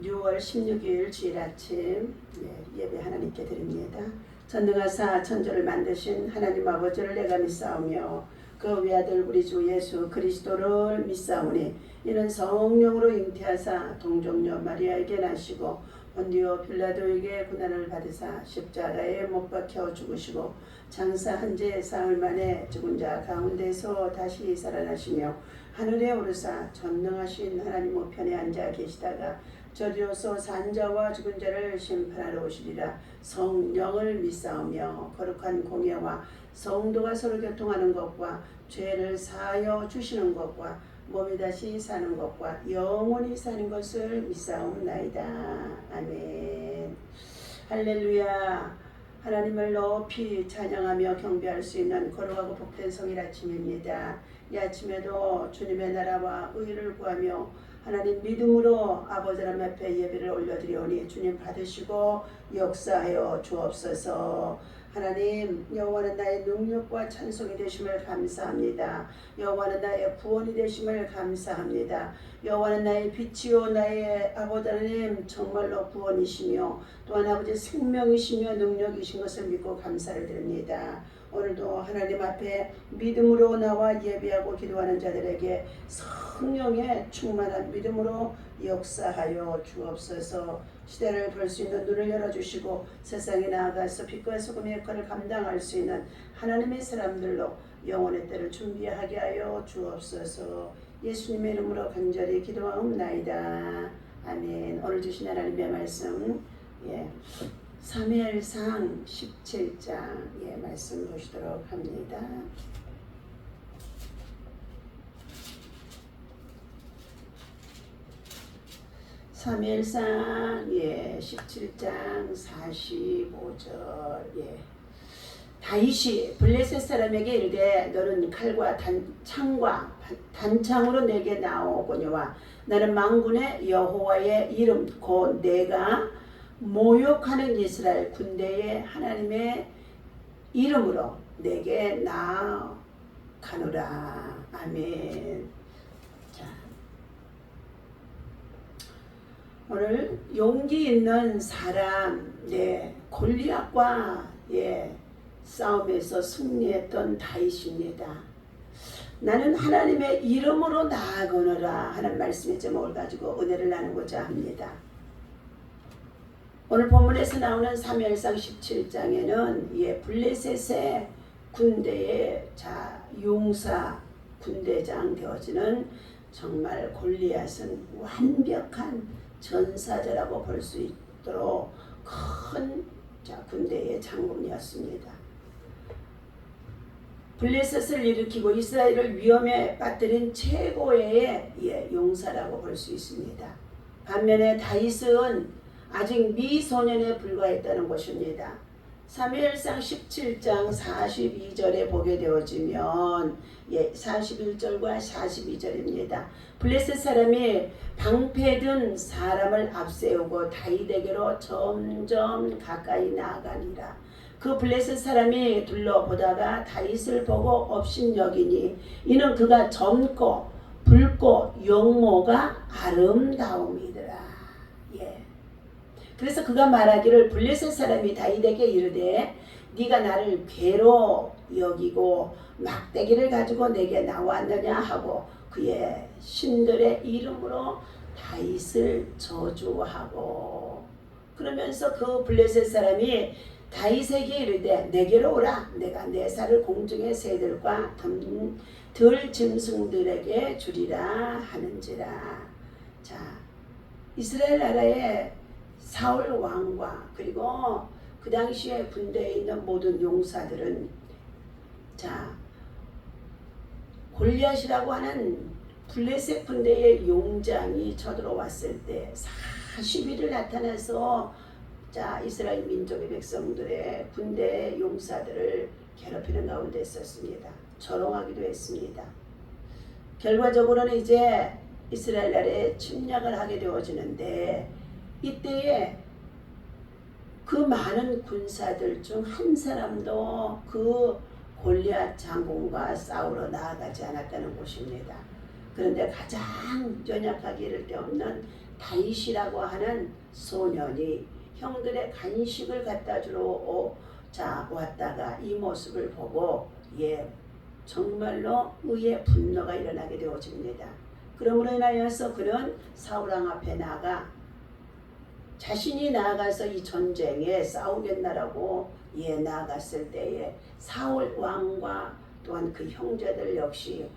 6월 16일 주일 아침 예배 하나님께 드립니다. 전능하사 천주를 만드신 하나님 아버지를 내가 믿사오며 그 외아들 우리 주 예수 그리스도를 믿사오니 이는 성령으로 잉태하사 동정녀 마리아에게 나시고 본디오 빌라도에게 고난을 받으사 십자가에 못 박혀 죽으시고 장사한 지 사흘 만에 죽은 자 가운데서 다시 살아나시며 하늘에 오르사 전능하신 하나님 우편에 앉아 계시다가 저리로서 산자와 죽은 자를 심판하러 오시리라. 성령을 믿사오며 거룩한 공예와 성도가 서로 교통하는 것과 죄를 사하여 주시는 것과 몸이 다시 사는 것과 영원히 사는 것을 믿사옵나이다. 아멘. 할렐루야. 하나님을 높이 찬양하며 경배할 수 있는 거룩하고 복된 성일 아침입니다. 이 아침에도 주님의 나라와 의를 구하며 하나님 믿음으로 아버지 하나님 앞에 예배를 올려드리오니 주님 받으시고 역사하여 주옵소서. 하나님 여호와는 나의 능력과 찬송이 되심을 감사합니다. 여호와는 나의 구원이 되심을 감사합니다. 여호와는 나의 빛이요 나의 아버지 하나님 정말로 구원이시며 또한 아버지 생명이시며 능력이신 것을 믿고 감사를 드립니다. 오늘도 하나님 앞에 믿음으로 나와 예배하고 기도하는 자들에게 성령의 충만한 믿음으로 역사하여 주옵소서. 시대를 볼 수 있는 눈을 열어주시고 세상에 나아가서 빛과 소금의 역할을 감당할 수 있는 하나님의 사람들로 영혼의 때를 준비하게 하여 주옵소서. 예수님의 이름으로 간절히 기도하옵나이다. 아멘. 오늘 주신 하나님의 말씀 사무엘상 17장 말씀 보시도록 합니다. 사무엘상 17장 45절 다윗이 블레셋 사람에게 이르되 너는 칼과 창과 단창으로 내게 나오거니와 나는 만군의 여호와의 이름 곧 내가 모욕하는 이스라엘 군대의 하나님의 이름으로 내게 나아가노라. 아멘. 자, 오늘 용기 있는 사람 골리앗과 싸움에서 승리했던 다윗입니다. 나는 하나님의 이름으로 나아가노라 하는 말씀의 제목을 가지고 은혜를 나누고자 합니다. 오늘 본문에서 나오는 사무엘상 17장에는 블레셋의 군대의 용사 군대장 되어지는 정말 골리앗은 완벽한 전사자라고 볼 수 있도록 큰 군대의 장군이었습니다. 블레셋을 일으키고 이스라엘을 위험에 빠뜨린 최고의 용사라고 볼 수 있습니다. 반면에 다윗은 아직 미소년에 불과했다는 것입니다. 사무엘상 17장 42절에 보게 되어지면 41절과 42절입니다. 블레셋 사람이 방패든 사람을 앞세우고 다윗에게로 점점 가까이 나아가니라. 그 블레셋 사람이 둘러보다가 다윗을 보고 업신여기니 이는 그가 젊고 붉고 용모가 아름다움이더라. 그래서 그가 말하기를 블레셋 사람이 다윗에게 이르되 네가 나를 괴로 여기고 막대기를 가지고 내게 나왔느냐 하고 그의 신들의 이름으로 다윗을 저주하고 그러면서 그 블레셋 사람이 다윗에게 이르되 내게로 오라. 내가 내 살을 공중의 새들과 들 짐승들에게 주리라 하는지라. 자, 이스라엘 나라의 사울 왕과 그리고 그 당시에 군대에 있는 모든 용사들은 골리앗이라고 하는 블레셋 군대의 용장이 쳐들어왔을 때 40일을 나타나서 이스라엘 민족의 백성들의 군대 용사들을 괴롭히는 가운데 있었습니다. 조롱하기도 했습니다. 결과적으로는 이제 이스라엘 나라에 침략을 하게 되어지는데 이때에 그 많은 군사들 중 한 사람도 그 골리앗 장군과 싸우러 나아가지 않았다는 것입니다. 그런데 가장 연약하기 이를 데 없는 다윗이라고 하는 소년이 형들의 간식을 갖다 주러 왔다가 이 모습을 보고 정말로 의의 분노가 일어나게 되어집니다. 그러므로 인하여서 그는 사울 왕 앞에 나아가 자신이 나아가서 이 전쟁에 싸우겠나라고 나아갔을 때에 사울 왕과 또한 그 형제들 역시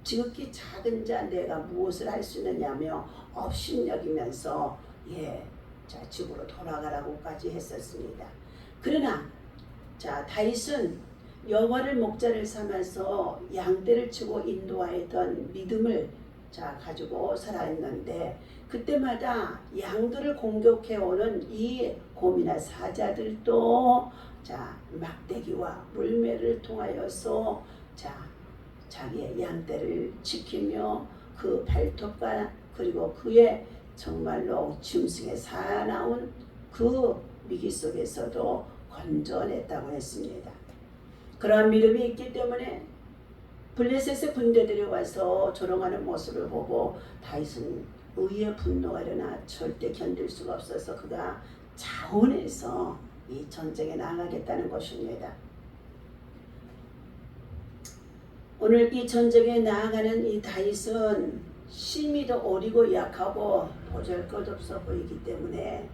지극히 작은 자 내가 무엇을 할 수 있느냐며 업신여기면서 집으로 돌아가라고까지 했었습니다. 그러나 다윗은 여호와를 목자를 삼아서 양떼를 치고 인도하였던 믿음을 가지고 살아있는데 그때마다 양들을 공격해오는 이 곰이나 사자들도 막대기와 물매를 통하여서 자기의 양떼를 지키며 그 발톱과 그리고 그의 정말로 짐승에 사나운 그 위기 속에서도 건져냈다고 했습니다. 그러한 믿음이 있기 때문에 블레셋의 군대들이 와서 조롱하는 모습을 보고 다윗은 의의 분노가 일어나 절대 견딜 수가 없어서 그가 자원해서 이 전쟁에 나아가겠다는 것입니다. 오늘 이 전쟁에 나아가는 이 다윗은 심히도 어리고 약하고 보잘것없어 보이기 때문에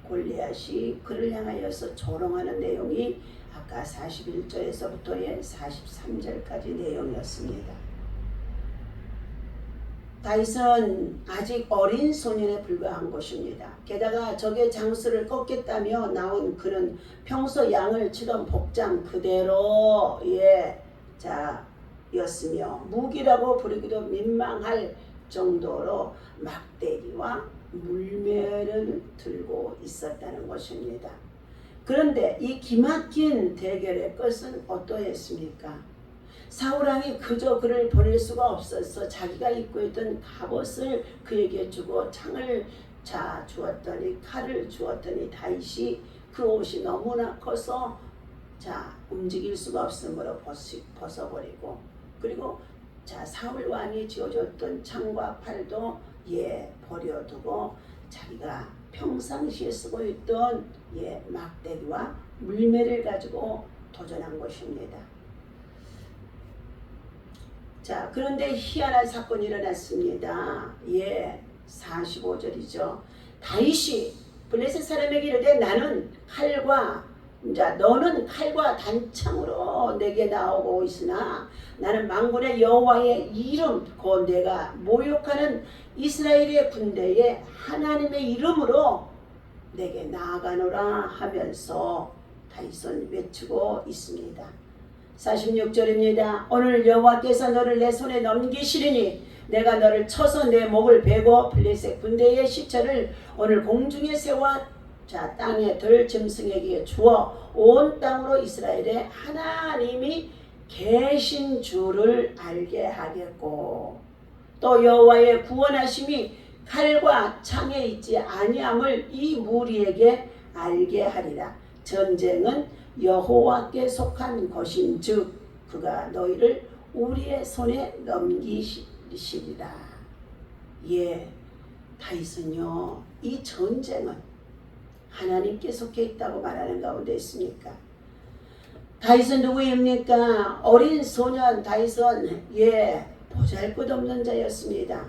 골리앗이 그를 향하여서 조롱하는 내용이 아까 41절에서부터의 43절까지 내용이었습니다. 다윗은 아직 어린 소년에 불과한 것입니다. 게다가 적의 장수를 꺾겠다며 나온 그는 평소 양을 치던 복장 그대로 였으며 무기라고 부르기도 민망할 정도로 막대기와 물매를 들고 있었다는 것입니다. 그런데 이 기막힌 대결의 것은 어떠했습니까? 사울왕이 그저 그를 보낼 수가 없어서 자기가 입고 있던 갑옷을 그에게 주고 창을 주었더니 칼을 주었더니 다윗이 그 옷이 너무나 커서 움직일 수가 없으므로 벗어버리고 그리고 사울왕이 지어줬던 창과 팔도 버려두고 자기가 평상시에 쓰고 있던 막대기와 물매를 가지고 도전한 것입니다. 그런데 희한한 사건이 일어났습니다. 45절이죠. 다윗이 블레셋 사람에게 이르되 너는 칼과 단창으로 내게 나오고 있으나 나는 만군의 여호와의 이름 곧 내가 모욕하는 이스라엘의 군대의 하나님의 이름으로 내게 나아가노라 하면서 다윗은 외치고 있습니다. 46절입니다. 오늘 여호와께서 너를 내 손에 넘기시리니 내가 너를 쳐서 내 목을 베고 블레셋 군대의 시체를 오늘 공중에 세워 땅에 들 짐승에게 주어 온 땅으로 이스라엘의 하나님이 계신 줄을 알게 하겠고 또 여호와의 구원하심이 칼과 창에 있지 아니함을 이 무리에게 알게 하리라. 전쟁은 여호와께 속한 것인즉 그가 너희를 우리의 손에 넘기시리라. 다윗은요 이 전쟁은 하나님께 속해 있다고 말하는 가운데 있습니까? 다윗은 누구입니까? 어린 소년 다윗은 보잘것없는 자였습니다.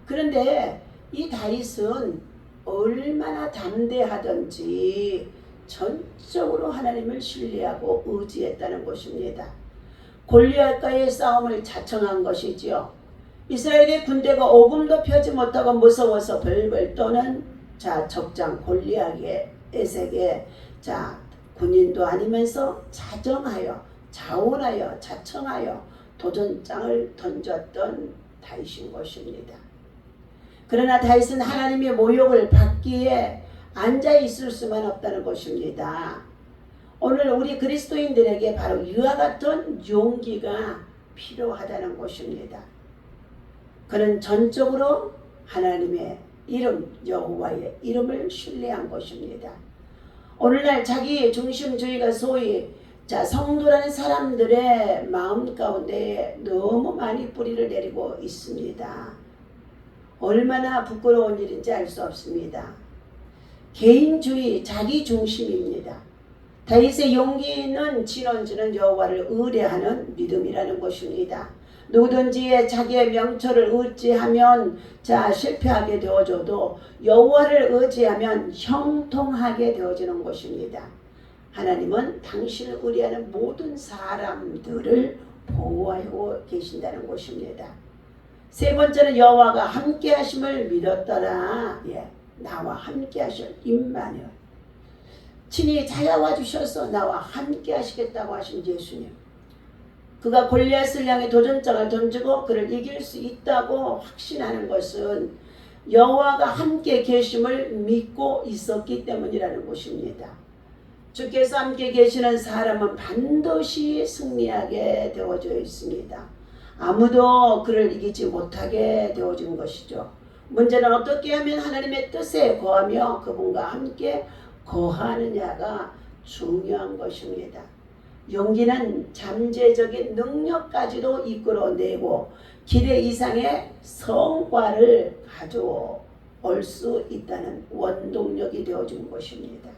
그런데 이 다윗은 얼마나 담대하던지 전적으로 하나님을 신뢰하고 의지했다는 것입니다. 골리앗과의 싸움을 자청한 것이지요. 이스라엘의 군대가 오금도 펴지 못하고 무서워서 벌벌 떠는 적장 골리앗에게 군인도 아니면서 자정하여 자원하여 자청하여 도전장을 던졌던 다윗인 것입니다. 그러나 다윗은 하나님의 모욕을 받기에 앉아 있을 수만 없다는 것입니다. 오늘 우리 그리스도인들에게 바로 이와 같은 용기가 필요하다는 것입니다. 그는 전적으로 하나님의 이름 여호와의 이름을 신뢰한 것입니다. 오늘날 자기 중심주의가 소위 성도라는 사람들의 마음 가운데 너무 많이 뿌리를 내리고 있습니다. 얼마나 부끄러운 일인지 알 수 없습니다. 개인주의, 자기중심입니다. 다윗의 용기 있는 진원지는 여호와를 의뢰하는 믿음이라는 것입니다. 누구든지 자기의 명철을 의지하면 실패하게 되어져도 여호와를 의지하면 형통하게 되어지는 것입니다. 하나님은 당신을 의뢰하는 모든 사람들을 보호하고 계신다는 것입니다. 세 번째는 여호와가 함께 하심을 믿었더라. 나와 함께 하실 임마누엘. 친히 찾아와 주셔서 나와 함께 하시겠다고 하신 예수님. 그가 골리앗을 향해 도전장을 던지고 그를 이길 수 있다고 확신하는 것은 여호와가 함께 계심을 믿고 있었기 때문이라는 것입니다. 주께서 함께 계시는 사람은 반드시 승리하게 되어져 있습니다. 아무도 그를 이기지 못하게 되어진 것이죠. 문제는 어떻게 하면 하나님의 뜻에 거하며 그분과 함께 거하느냐가 중요한 것입니다. 용기는 잠재적인 능력까지도 이끌어내고 기대 이상의 성과를 가져올 수 있다는 원동력이 되어준 것입니다.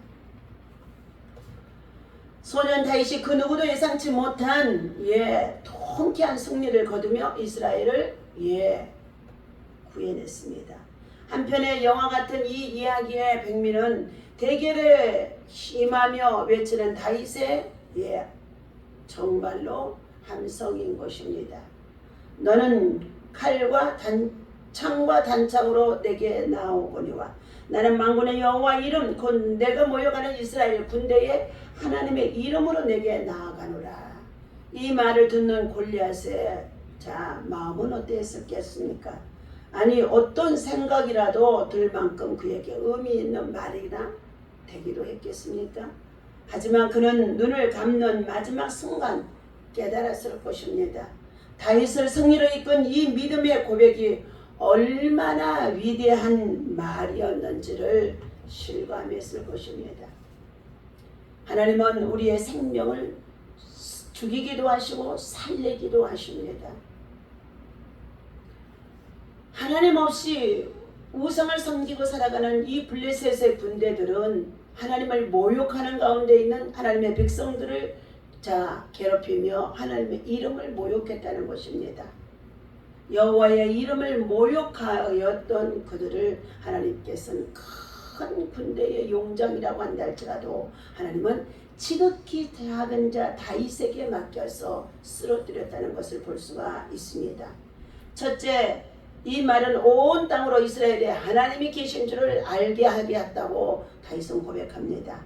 소년 다윗이 그 누구도 예상치 못한 통쾌한 승리를 거두며 이스라엘을 구해냈습니다. 한편의 영화 같은 이 이야기의 백미는 대결에 임하며 외치는 다윗의 정말로 함성인 것입니다. 너는 칼과 창과 단창으로 내게 나오거니와 나는 만군의 여호와 이름 곧 내가 모여가는 이스라엘 군대의 하나님의 이름으로 내게 나아가노라. 이 말을 듣는 골리앗의 마음은 어땠었겠습니까? 아니 어떤 생각이라도 들 만큼 그에게 의미 있는 말이나 되기도 했겠습니까? 하지만 그는 눈을 감는 마지막 순간 깨달았을 것입니다. 다윗을 승리로 이끈 이 믿음의 고백이 얼마나 위대한 말이었는지를 실감했을 것입니다. 하나님은 우리의 생명을 죽이기도 하시고 살리기도 하십니다. 하나님 없이 우상을 섬기고 살아가는 이 블레셋의 군대들은 하나님을 모욕하는 가운데 있는 하나님의 백성들을 괴롭히며 하나님의 이름을 모욕했다는 것입니다. 여호와의 이름을 모욕하였던 그들을 하나님께서는 큰 군대의 용장이라고 한다 할지라도 하나님은 지극히 작은 자 다윗에게 맡겨서 쓰러뜨렸다는 것을 볼 수가 있습니다. 첫째, 이 말은 온 땅으로 이스라엘에 하나님이 계신 줄을 알게 하게 했다고 다윗은 고백합니다.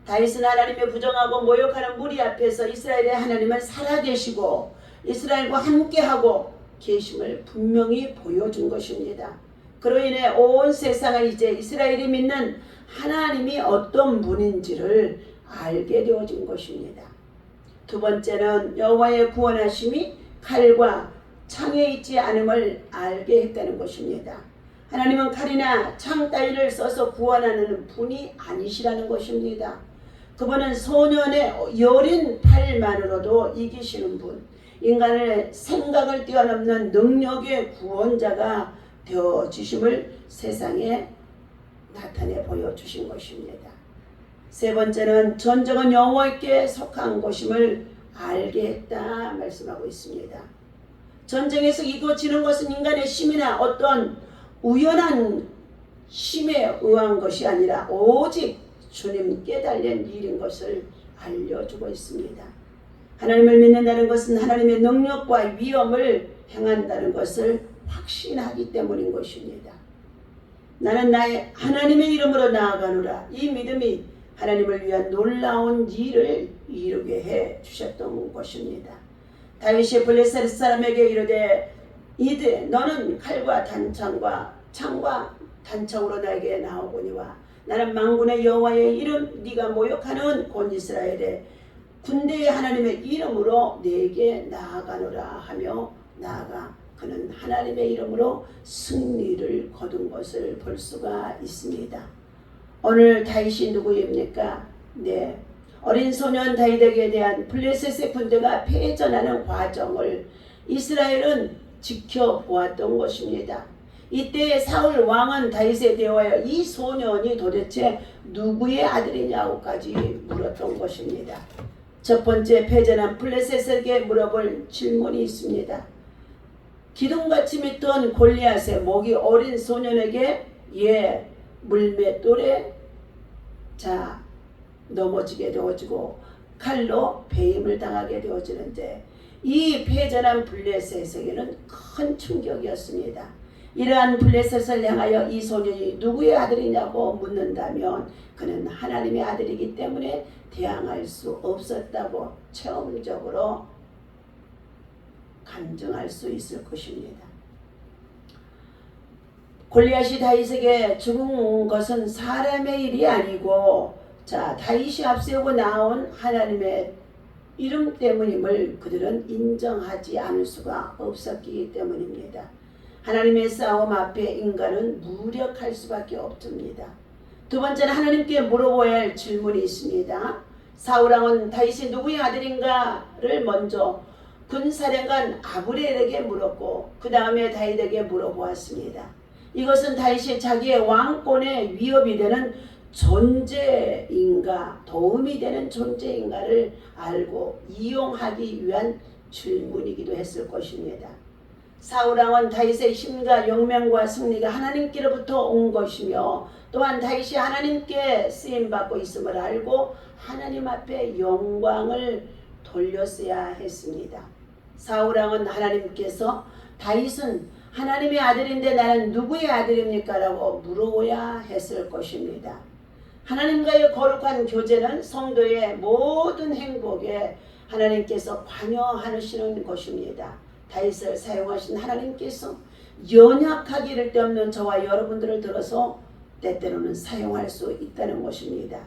다윗은 하나님의 부정하고 모욕하는 무리 앞에서 이스라엘의 하나님은 살아계시고 이스라엘과 함께하고 계심을 분명히 보여준 것입니다. 그로 인해 온 세상은 이제 이스라엘이 믿는 하나님이 어떤 분인지를 알게 되어진 것입니다. 두 번째는 여호와의 구원하심이 칼과 창에 있지 않음을 알게 했다는 것입니다. 하나님은 칼이나 창 따위를 써서 구원하는 분이 아니시라는 것입니다. 그분은 소년의 여린 팔만으로도 이기시는 분, 인간의 생각을 뛰어넘는 능력의 구원자가 되어주심을 세상에 나타내 보여주신 것입니다. 세 번째는 전적은 여호와께 속한 것임을 알게 했다 말씀하고 있습니다. 전쟁에서 이루어지는 것은 인간의 힘이나 어떤 우연한 힘에 의한 것이 아니라 오직 주님께 달린 일인 것을 알려주고 있습니다. 하나님을 믿는다는 것은 하나님의 능력과 위엄을 행한다는 것을 확신하기 때문인 것입니다. 나는 나의 하나님의 이름으로 나아가노라. 이 믿음이 하나님을 위한 놀라운 일을 이루게 해 주셨던 것입니다. 다윗이 블레셋 사람에게 이르되 이제 너는 칼과 창과 단창으로 나에게 나오거니와 나는 만군의 여호와의 이름 네가 모욕하는 곧 이스라엘의 군대의 하나님의 이름으로 내게 나아가노라 하며 나아가 그는 하나님의 이름으로 승리를 거둔 것을 볼 수가 있습니다. 오늘 다윗이 누구입니까? 어린 소년 다윗에게 대한 블레셋의 군대가 패전하는 과정을 이스라엘은 지켜보았던 것입니다. 이때 사울 왕은 다윗에 대하여 이 소년이 도대체 누구의 아들이냐고까지 물었던 것입니다. 첫 번째 패전한 블레셋에게 물어볼 질문이 있습니다. 기둥같이 밑던 골리앗의 목이 어린 소년에게 물맷돌에 넘어지게 되어지고 칼로 배임을 당하게 되어지는데 이 패전한 블레셋에게는 큰 충격이었습니다. 이러한 블레셋을 향하여 이 소년이 누구의 아들이냐고 묻는다면 그는 하나님의 아들이기 때문에 대항할 수 없었다고 체험적으로 간증할 수 있을 것입니다. 골리앗이 다윗에게 죽은 것은 사람의 일이 아니고 다윗이 앞세우고 나온 하나님의 이름 때문임을 그들은 인정하지 않을 수가 없었기 때문입니다. 하나님의 싸움 앞에 인간은 무력할 수밖에 없습니다. 두 번째는 하나님께 물어봐야 할 질문이 있습니다. 사울왕은 다윗이 누구의 아들인가를 먼저 군사령관 아브넬에게 물었고 그 다음에 다윗에게 물어보았습니다. 이것은 다윗이 자기의 왕권에 위협이 되는 존재인가 도움이 되는 존재인가를 알고 이용하기 위한 질문이기도 했을 것입니다. 사울왕은 다윗의 힘과 용맹과 승리가 하나님께로부터 온 것이며 또한 다윗이 하나님께 쓰임받고 있음을 알고 하나님 앞에 영광을 돌렸어야 했습니다. 사울왕은 하나님께서 다윗은 하나님의 아들인데 나는 누구의 아들입니까? 라고 물어야 했을 것입니다. 하나님과의 거룩한 교제는 성도의 모든 행복에 하나님께서 관여하시는 것입니다. 다윗을 사용하신 하나님께서 연약하기를 데 없는 저와 여러분들을 들어서 때때로는 사용할 수 있다는 것입니다.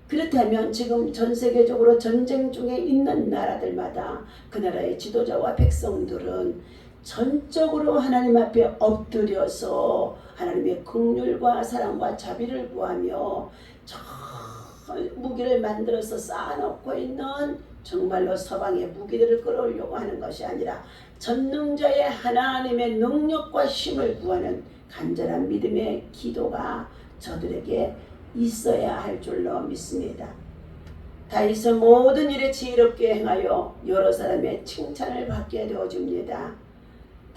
그렇다면 지금 전 세계적으로 전쟁 중에 있는 나라들마다 그 나라의 지도자와 백성들은 전적으로 하나님 앞에 엎드려서 하나님의 긍휼과 사랑과 자비를 구하며 무기를 만들어서 쌓아놓고 있는 정말로 서방의 무기들을 끌어오려고 하는 것이 아니라 전능자의 하나님의 능력과 힘을 구하는 간절한 믿음의 기도가 저들에게 있어야 할 줄로 믿습니다. 다윗은 모든 일에 지혜롭게 행하여 여러 사람의 칭찬을 받게 되어줍니다.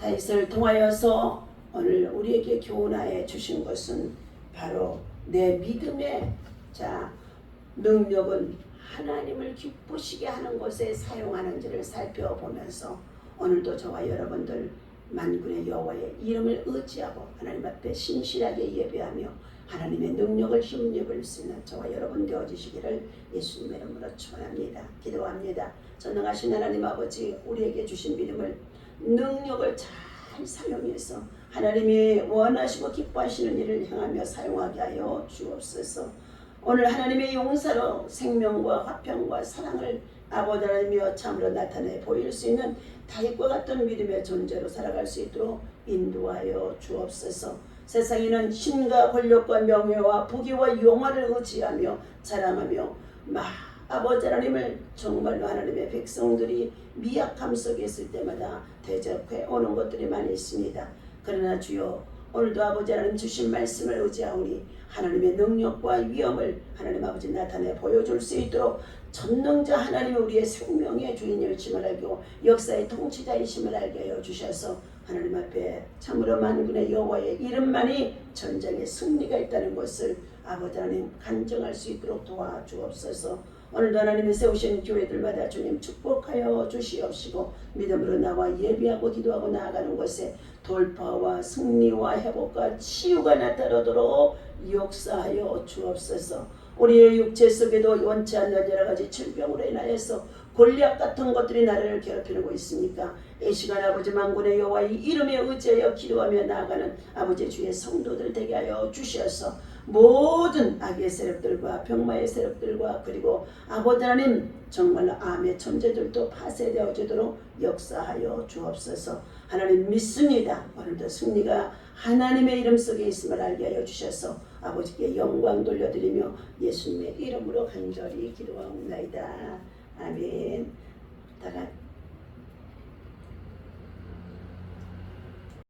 다윗을 통하여서 오늘 우리에게 교훈하여 주신 것은 바로 내 믿음의 능력은 하나님을 기쁘시게 하는 것에 사용하는지를 살펴보면서 오늘도 저와 여러분들 만군의 여호와의 이름을 의지하고 하나님 앞에 신실하게 예배하며 하나님의 능력을 힘입을 수 있는 저와 여러분 되어주시기를 예수님의 이름으로 축원합니다. 기도합니다. 전능하신 하나님 아버지, 우리에게 주신 믿음을 능력을 잘 사용해서 하나님이 원하시고 기뻐하시는 일을 행하며 사용하게 하여 주옵소서. 오늘 하나님의 용사로 생명과 화평과 사랑을 아버지 하나님이여 참으로 나타내 보일 수 있는 다윗과 같은 믿음의 존재로 살아갈 수 있도록 인도하여 주옵소서. 세상에는 힘과 권력과 명예와 부귀와 영화를 의지하며 자랑하며 아버지 하나님을 정말로 하나님의 백성들이 미약함 속에 있을 때마다 대적해 오는 것들이 많이 있습니다. 그러나 주여, 오늘도 아버지 하나님 주신 말씀을 의지하오니 하나님의 능력과 위엄을 하나님 아버지 나타내 보여줄 수 있도록 전능자 하나님이 우리의 생명의 주인이심을 알고 역사의 통치자이심을 알게 하여 주셔서 하나님 앞에 참으로 만군의 여호와의 이름만이 전쟁의 승리가 있다는 것을 아버지 하나님 간증할 수 있도록 도와주옵소서. 오늘도 하나님이 세우신 교회들마다 주님 축복하여 주시옵시고 믿음으로 나와 예비하고 기도하고 나아가는 것에 돌파와 승리와 회복과 치유가 나타나도록 역사하여 주옵소서. 우리의 육체 속에도 원치 않는 여러 가지 질병으로 인하여서 골리앗 같은 것들이 나를 괴롭히고 있습니까? 이 시간 아버지 만군의 여호와의 이름에 의지하여 기도하며 나아가는 아버지 주의 성도들 되게 하여 주셔서 모든 악의 세력들과 병마의 세력들과 그리고 아버지 하나님 정말로 암의 천재들도 파쇄되어지도록 역사하여 주옵소서. 하나님 믿습니다. 오늘도 승리가 하나님의 이름 속에 있음을 알게 하여 주셔서 아버지께 영광 돌려드리며 예수님의 이름으로 간절히 기도하옵나이다. 아멘. 다 같이